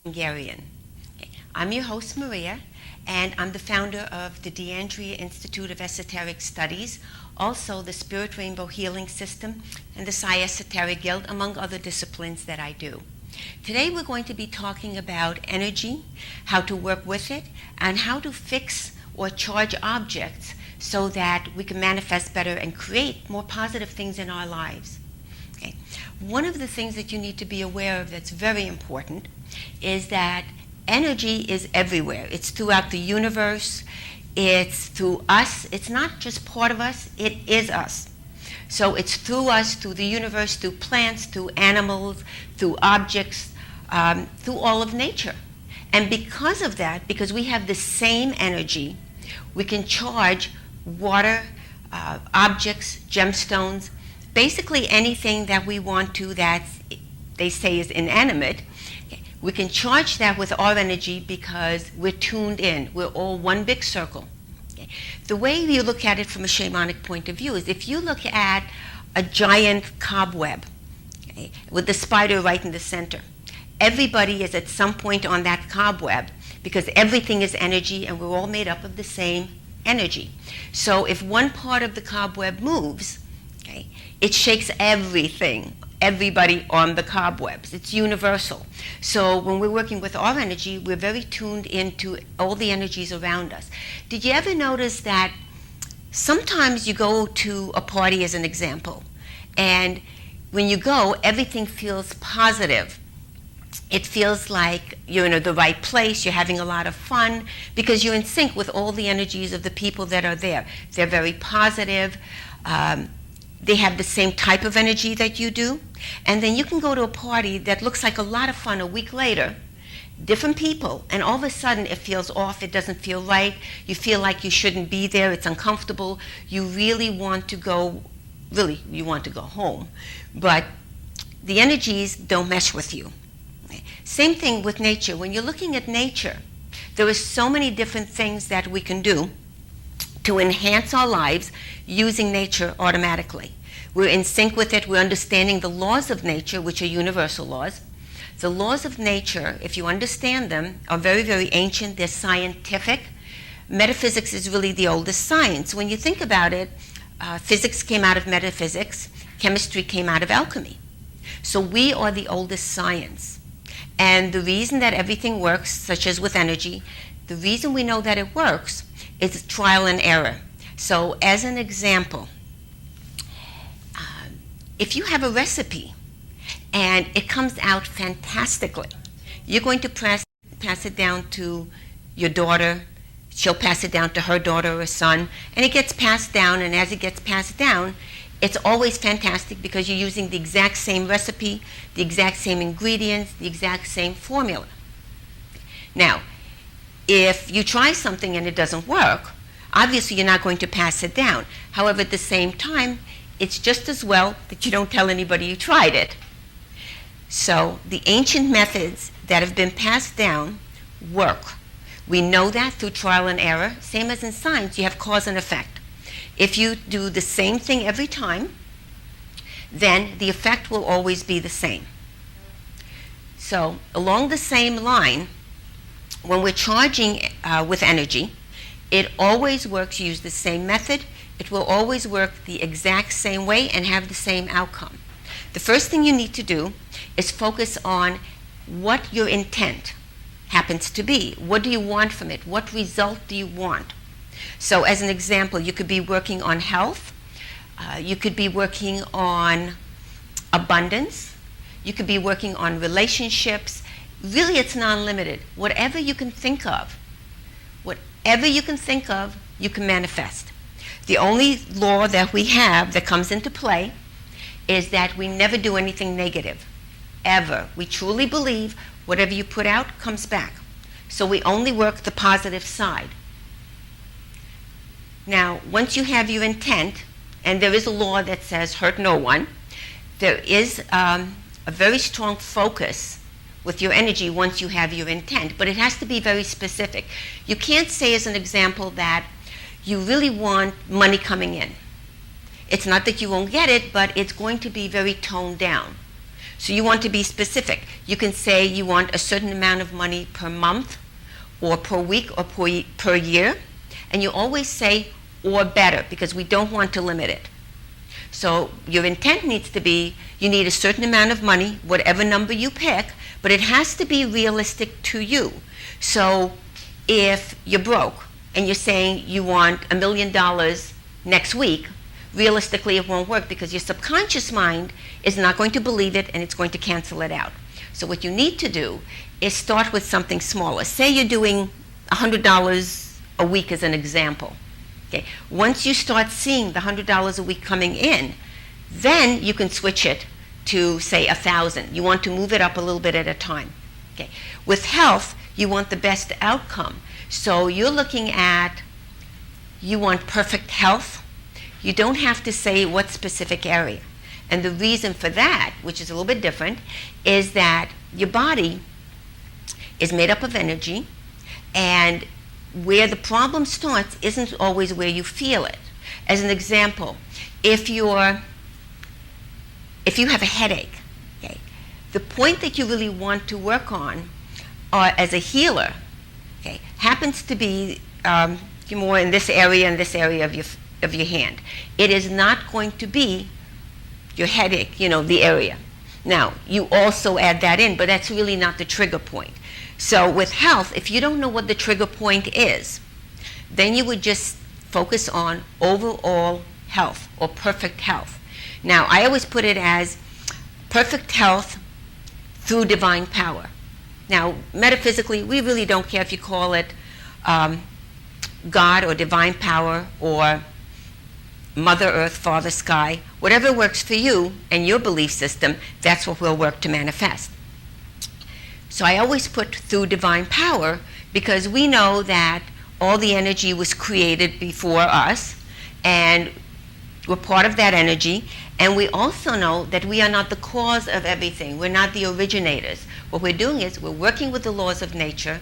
Hungarian. I'm your host, Maria, and I'm the founder of the DeAndrea Institute of Esoteric Studies, also the Spirit Rainbow Healing System, and the Psi Esoteric Guild, among other disciplines that I do. Today we're going to be talking about energy, how to work with it, and how to fix or charge objects so that we can manifest better and create more positive things in our lives. Okay. One of the things that you need to be aware of that's very important is that energy is everywhere. It's throughout the universe. It's through us. It's not just part of us. It is us. So it's through us, through the universe, through plants, through animals, through objects, through all of nature. And because of that, because we have the same energy, we can charge water, objects, gemstones, basically anything that we want to that they say is inanimate. We can charge that with our energy because we're tuned in. We're all one big circle. Okay. The way you look at it from a shamanic point of view is if you look at a giant cobweb, okay, with the spider right in the center, everybody is at some point on that cobweb because everything is energy and we're all made up of the same energy. So if one part of the cobweb moves, okay, it shakes everybody on the cobwebs. It's universal. So when we're working with our energy, we're very tuned into all the energies around us. Did you ever notice that sometimes you go to a party, as an example, and when you go, everything feels positive. It feels like you're in the right place, you're having a lot of fun, because you're in sync with all the energies of the people that are there. They're very positive. They have the same type of energy that you do. And then you can go to a party that looks like a lot of fun a week later, different people, and all of a sudden it feels off, it doesn't feel right, you feel like you shouldn't be there, it's uncomfortable, you really want to go home. But the energies don't mesh with you. Same thing with nature. When you're looking at nature, there are so many different things that we can do to enhance our lives using nature automatically. We're in sync with it. We're understanding the laws of nature, which are universal laws. The laws of nature, if you understand them, are very, very ancient. They're scientific. Metaphysics is really the oldest science. When you think about it, physics came out of metaphysics. Chemistry came out of alchemy. So we are the oldest science. And the reason that everything works, such as with energy, the reason we know that it works is trial and error. So as an example, if you have a recipe and it comes out fantastically, you're going to pass it down to your daughter, she'll pass it down to her daughter or son, and it gets passed down, and as it gets passed down, it's always fantastic because you're using the exact same recipe, the exact same ingredients, the exact same formula. Now, if you try something and it doesn't work, obviously you're not going to pass it down. However, at the same time, it's just as well that you don't tell anybody you tried it. So the ancient methods that have been passed down work. We know that through trial and error. Same as in science, you have cause and effect. If you do the same thing every time, then the effect will always be the same. So along the same line, when we're charging with energy, it always works. You use the same method. It will always work the exact same way and have the same outcome. The first thing you need to do is focus on what your intent happens to be. What do you want from it? What result do you want? So as an example, you could be working on health. You could be working on abundance. You could be working on relationships. Really, it's non-limited. Whatever you can think of, you can manifest. The only law that we have that comes into play is that we never do anything negative, ever. We truly believe whatever you put out comes back. So we only work the positive side. Now, once you have your intent, and there is a law that says hurt no one, there is a very strong focus with your energy once you have your intent, but it has to be very specific. You can't say, as an example, that you really want money coming in. It's not that you won't get it, but it's going to be very toned down. So you want to be specific. You can say you want a certain amount of money per month or per week or per year. And you always say or better because we don't want to limit it. So your intent needs to be you need a certain amount of money, whatever number you pick, but it has to be realistic to you. So if you're broke and you're saying you want $1 million next week, realistically it won't work because your subconscious mind is not going to believe it and it's going to cancel it out. So what you need to do is start with something smaller. Say you're doing $100 a week as an example. Okay. Once you start seeing the $100 a week coming in, then you can switch it to say 1,000. You want to move it up a little bit at a time. Okay. With health, you want the best outcome. So you're looking at, you want perfect health. You don't have to say what specific area. And the reason for that, which is a little bit different, is that your body is made up of energy, and where the problem starts isn't always where you feel it. As an example, if you have a headache, okay, the point that you really want to work on as a healer, okay, happens to be more in this area and this area of your hand. It is not going to be your headache, the area. Now, you also add that in, but that's really not the trigger point. So with health, if you don't know what the trigger point is, then you would just focus on overall health or perfect health. Now, I always put it as perfect health through divine power. Now, metaphysically, we really don't care if you call it God or divine power or Mother Earth, Father Sky. Whatever works for you and your belief system, that's what will work to manifest. So I always put through divine power because we know that all the energy was created before us and we're part of that energy, and we also know that we are not the cause of everything. We're not the originators. What we're doing is we're working with the laws of nature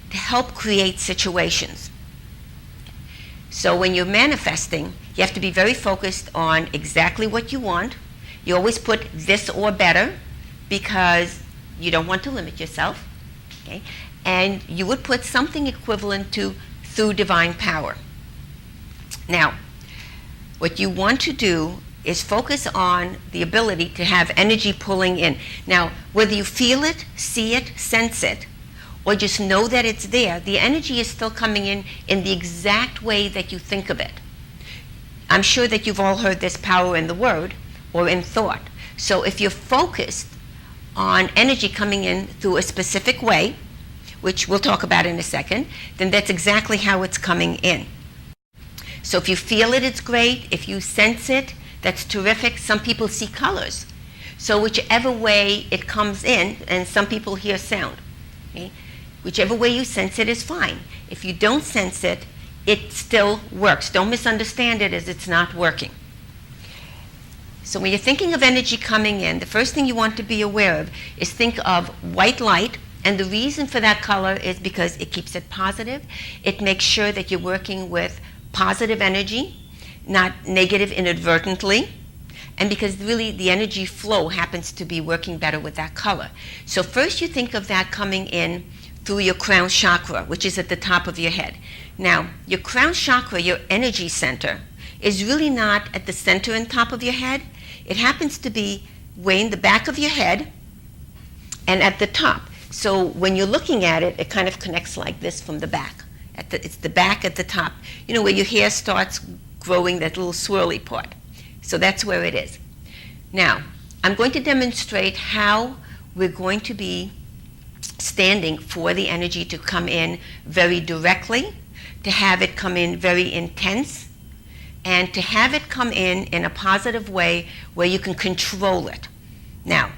to help create situations. So when you're manifesting, you have to be very focused on exactly what you want. You always put this or better because you don't want to limit yourself. Okay? And you would put something equivalent to through divine power. Now, what you want to do is focus on the ability to have energy pulling in. Now, whether you feel it, see it, sense it, or just know that it's there, the energy is still coming in the exact way that you think of it. I'm sure that you've all heard this power in the word or in thought. So if you're focused on energy coming in through a specific way, which we'll talk about in a second, then that's exactly how it's coming in. So if you feel it, it's great. If you sense it, that's terrific. Some people see colors. So whichever way it comes in, and some people hear sound. Okay? Whichever way you sense it is fine. If you don't sense it, it still works. Don't misunderstand it as it's not working. So when you're thinking of energy coming in, the first thing you want to be aware of is think of white light. And the reason for that color is because it keeps it positive. It makes sure that you're working with positive energy, not negative inadvertently. And because really the energy flow happens to be working better with that color. So first you think of that coming in through your crown chakra, which is at the top of your head. Now, your crown chakra, your energy center, is really not at the center and top of your head. It happens to be way in the back of your head and at the top. So when you're looking at it, it kind of connects like this from the back. It's the back at the top. Where your hair starts growing, that little swirly part. So that's where it is. Now, I'm going to demonstrate how we're going to be standing for the energy to come in very directly, to have it come in very intense, and to have it come in a positive way where you can control it. Now,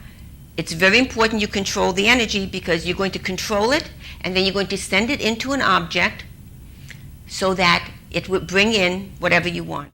it's very important you control the energy because you're going to control it and then you're going to send it into an object so that it will bring in whatever you want.